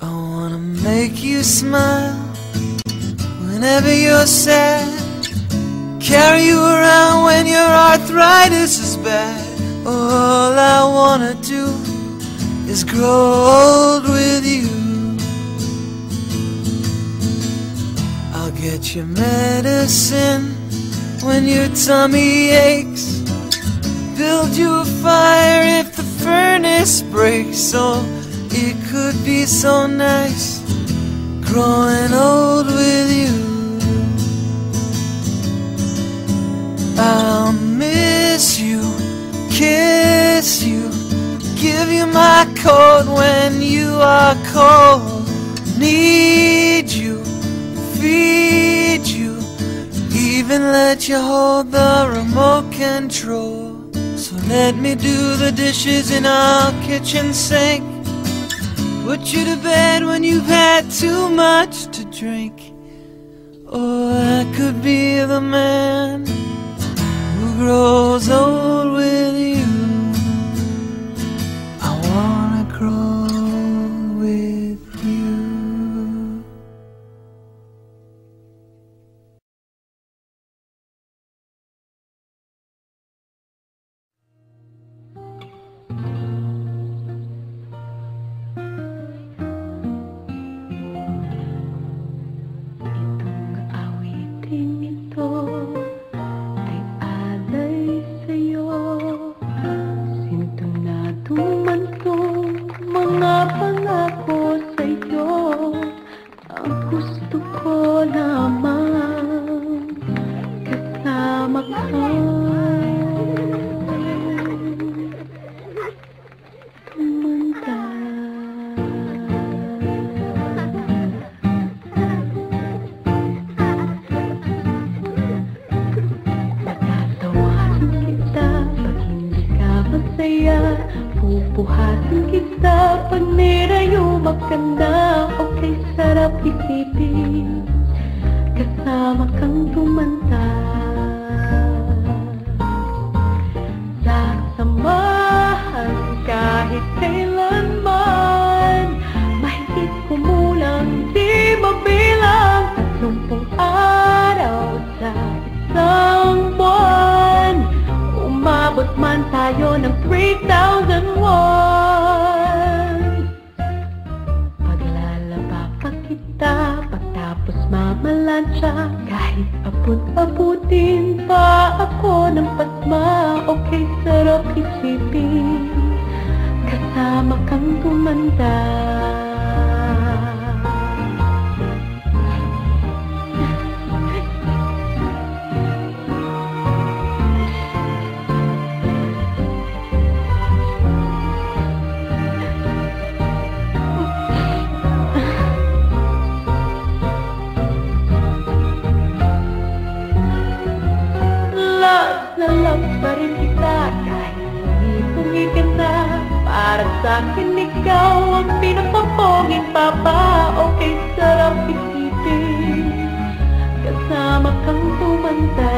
I wanna make you smile whenever you're sad, carry you around when your arthritis is bad. All I wanna do is grow old with you. I'll get you medicine when your tummy aches, build you a fire if the furnace breaks. Oh, it could be so nice growing old with you. I'll miss you, kiss you, give you my coat when you are cold. Need you, feed you, even let you hold the remote control. So let me do the dishes in our kitchen sink, put you to bed when you've had too much to drink. Oh, I could be the man who grows old with you. I wanna grow with you. Pupuhasin kita pag nirayumak ka na. Okay, sarap isipin kasama kang tumanda. Sasamahan kahit kailanman, mahigit kumulang di mabilang 30 araw sa isang buwan. Umabot man tayo ng 3,001. Paglalaba pa kita pagtapos mamalansya, kahit abot-abutin pa ako ng pasma. Okay, sarap isipin kasama kang tumanda. Love pa rin kita kahit hindi ka. Para sa'kin ikaw ang pinapaponging papa. Okay, sarap isipin kasama kang tumanda.